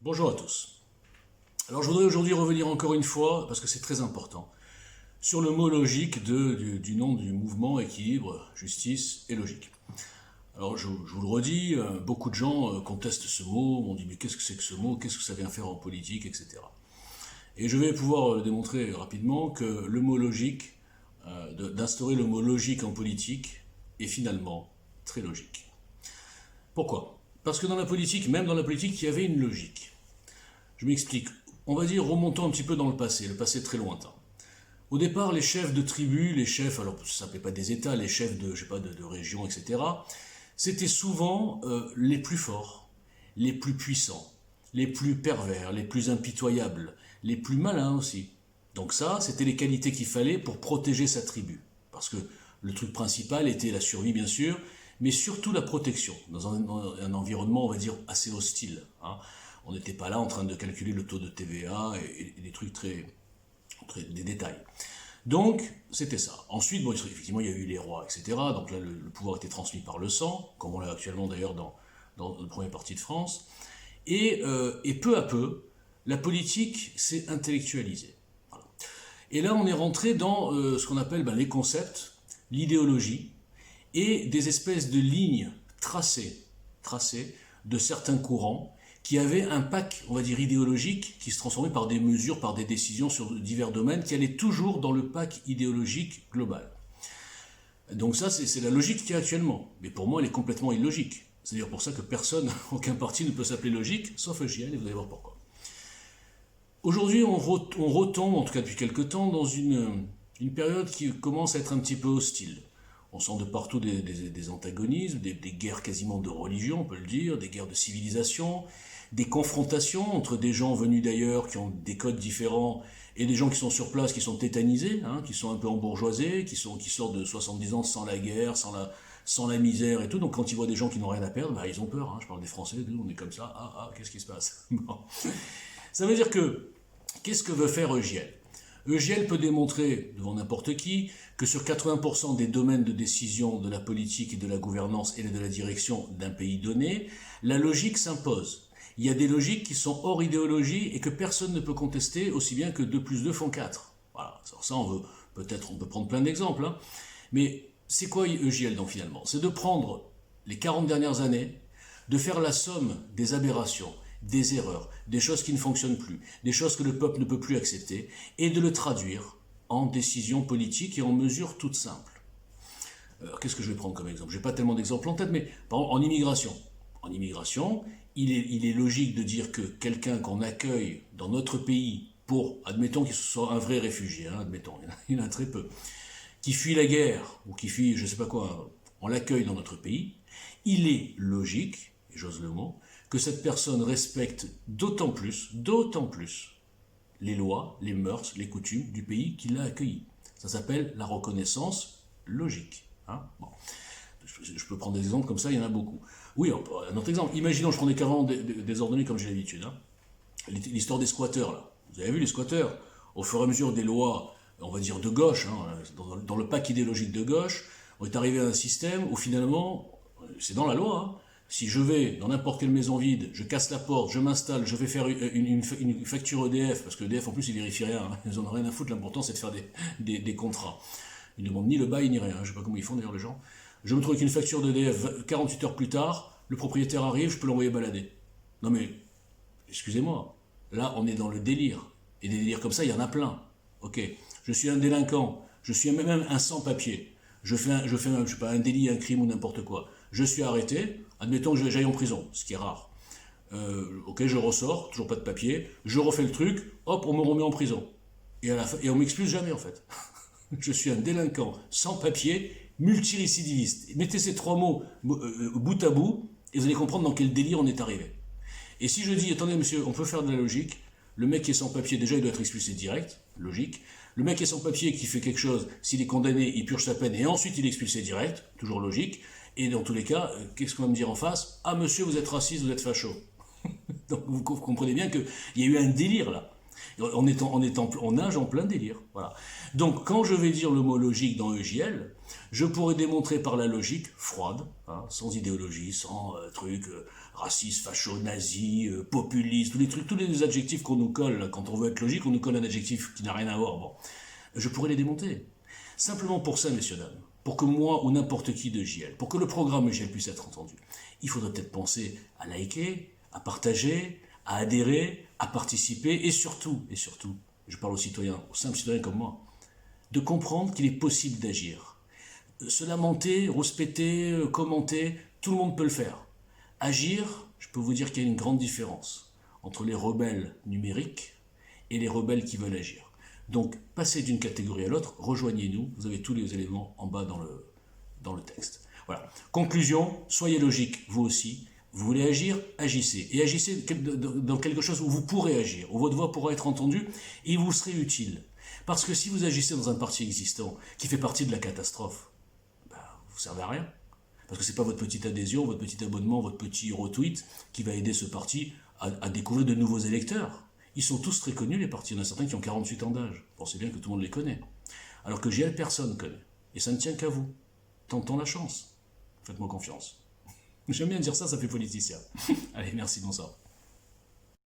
Bonjour à tous. Alors je voudrais aujourd'hui revenir encore une fois, parce que c'est très important, sur le mot logique du nom du mouvement équilibre, justice et logique. Alors je vous le redis, beaucoup de gens contestent ce mot, m'ont dit mais qu'est-ce que c'est que ce mot, qu'est-ce que ça vient faire en politique, etc. Et je vais pouvoir démontrer rapidement que le mot logique, d'instaurer le mot logique en politique, est finalement très logique. Pourquoi ? Parce que dans la politique, même dans la politique, il y avait une logique. Je m'explique. On va dire, remontons un petit peu dans le passé très lointain. Au départ, les chefs de tribus, les chefs, alors ça s'appelait pas des États, les chefs de, je sais pas, de régions, etc., c'était souvent les plus forts, les plus puissants, les plus pervers, les plus impitoyables, les plus malins aussi. Donc ça, c'était les qualités qu'il fallait pour protéger sa tribu. Parce que le truc principal était la survie, bien sûr, mais surtout la protection, dans un environnement, on va dire, assez hostile, hein. On n'était pas là en train de calculer le taux de TVA et des trucs des détails. Donc, c'était ça. Ensuite, bon, effectivement, il y a eu les rois, etc. Donc là, le pouvoir était transmis par le sang, comme on l'a actuellement d'ailleurs dans la première partie de France. Et peu à peu, la politique s'est intellectualisée. Voilà. Et là, on est rentré dans ce qu'on appelle les concepts, l'idéologie, et des espèces de lignes tracées de certains courants, qui avait un pack, on va dire, idéologique, qui se transformait par des mesures, par des décisions sur divers domaines, qui allaient toujours dans le pack idéologique global. Donc ça, c'est la logique qu'il y a actuellement. Mais pour moi, elle est complètement illogique. C'est d'ailleurs pour ça que personne, aucun parti ne peut s'appeler logique, sauf EGL, et vous allez voir pourquoi. Aujourd'hui, on retombe, en tout cas depuis quelques temps, dans une période qui commence à être un petit peu hostile. On sent de partout des antagonismes, des guerres quasiment de religion, on peut le dire, des guerres de civilisation, des confrontations entre des gens venus d'ailleurs qui ont des codes différents et des gens qui sont sur place, qui sont tétanisés, hein, qui sont un peu embourgeoisés, qui sortent de 70 ans sans la guerre, sans la misère et tout. Donc quand ils voient des gens qui n'ont rien à perdre, ils ont peur. Hein. Je parle des Français, on est comme ça, qu'est-ce qui se passe? Bon. Ça veut dire que, qu'est-ce que veut faire EGL? EGL peut démontrer, devant n'importe qui, que sur 80% des domaines de décision de la politique et de la gouvernance et de la direction d'un pays donné, la logique s'impose. Il y a des logiques qui sont hors idéologie et que personne ne peut contester, aussi bien que 2 plus 2 font 4. Voilà, alors ça on peut prendre plein d'exemples, hein. Mais c'est quoi EGL donc finalement? C'est de prendre les 40 dernières années, de faire la somme des aberrations, des erreurs, des choses qui ne fonctionnent plus, des choses que le peuple ne peut plus accepter, et de le traduire en décisions politiques et en mesures toutes simples. Alors, qu'est-ce que je vais prendre comme exemple? Je n'ai pas tellement d'exemples en tête, mais par exemple, en immigration. En immigration, il est logique de dire que quelqu'un qu'on accueille dans notre pays pour, admettons qu'il soit un vrai réfugié, hein, admettons, il y en a très peu, qui fuit la guerre, ou qui fuit je ne sais pas quoi, on l'accueille dans notre pays, il est logique, et j'ose le mot, que cette personne respecte d'autant plus les lois, les mœurs, les coutumes du pays qui l'a accueilli. Ça s'appelle la reconnaissance logique. Hein, bon. Je peux prendre des exemples comme ça, il y en a beaucoup. Oui, un autre exemple. Imaginons, je prends des cas désordonnés comme j'ai l'habitude. Hein. L'histoire des squatteurs, là. Vous avez vu les squatteurs? Au fur et à mesure des lois, on va dire de gauche, hein, dans le pack idéologique de gauche, on est arrivé à un système où finalement, c'est dans la loi, hein, si je vais dans n'importe quelle maison vide, je casse la porte, je m'installe, je vais faire une facture EDF, parce que EDF en plus ils vérifient rien, hein, ils en ont rien à foutre, l'important c'est de faire des contrats. Ils ne demandent ni le bail ni rien, je sais pas comment ils font d'ailleurs les gens. Je me trouve avec une facture d'EDF 48 heures plus tard, le propriétaire arrive, je peux l'envoyer balader. Non mais, excusez-moi, là on est dans le délire. Et des délires comme ça, il y en a plein. Ok, je suis un délinquant, je suis même un sans-papier. Je fais je sais pas, un délit, un crime ou n'importe quoi. Je suis arrêté, admettons que j'aille en prison, ce qui est rare. Ok, je ressors, toujours pas de papier, je refais le truc, hop, on me remet en prison. Et on m'expulse jamais en fait. Je suis un délinquant sans papier, multirécidiviste. Mettez ces 3 mots bout à bout, et vous allez comprendre dans quel délire on est arrivé. Et si je dis, attendez monsieur, on peut faire de la logique, le mec qui est sans papier, déjà il doit être expulsé direct, logique. Le mec qui est sans papier, qui fait quelque chose, s'il est condamné, il purge sa peine, et ensuite il est expulsé direct, toujours logique. Et dans tous les cas, qu'est-ce qu'on va me dire en face? Ah monsieur, vous êtes raciste, vous êtes facho. Donc vous comprenez bien qu'il y a eu un délire là. On nage en plein délire. Voilà. Donc, quand je vais dire le mot logique dans EJL, je pourrais démontrer par la logique froide, hein, sans idéologie, sans raciste, facho, nazi, populiste, tous les adjectifs qu'on nous colle là, quand on veut être logique, on nous colle un adjectif qui n'a rien à voir. Bon, je pourrais les démonter. Simplement pour ça, messieurs, dames, pour que moi ou n'importe qui de JL, pour que le programme JL puisse être entendu, il faudrait peut-être penser à liker, à partager, à adhérer, à participer et surtout, je parle aux citoyens, aux simples citoyens comme moi, de comprendre qu'il est possible d'agir. Se lamenter, rouspéter, commenter, tout le monde peut le faire. Agir, je peux vous dire qu'il y a une grande différence entre les rebelles numériques et les rebelles qui veulent agir. Donc, passez d'une catégorie à l'autre, rejoignez-nous, vous avez tous les éléments en bas dans le texte. Voilà. Conclusion, soyez logique, vous aussi. Vous voulez agir, agissez. Et agissez dans quelque chose où vous pourrez agir, où votre voix pourra être entendue et vous serez utile. Parce que si vous agissez dans un parti existant qui fait partie de la catastrophe, vous ne servez à rien. Parce que ce n'est pas votre petite adhésion, votre petit abonnement, votre petit retweet qui va aider ce parti à découvrir de nouveaux électeurs. Ils sont tous très connus, les partis. Il y en a certains qui ont 48 ans d'âge. Pensez bien que tout le monde les connaît. Alors que JL, personne ne connaît. Et ça ne tient qu'à vous. Tentons la chance. Faites-moi confiance. J'aime bien dire ça, ça fait politicien. Allez, merci, bonsoir.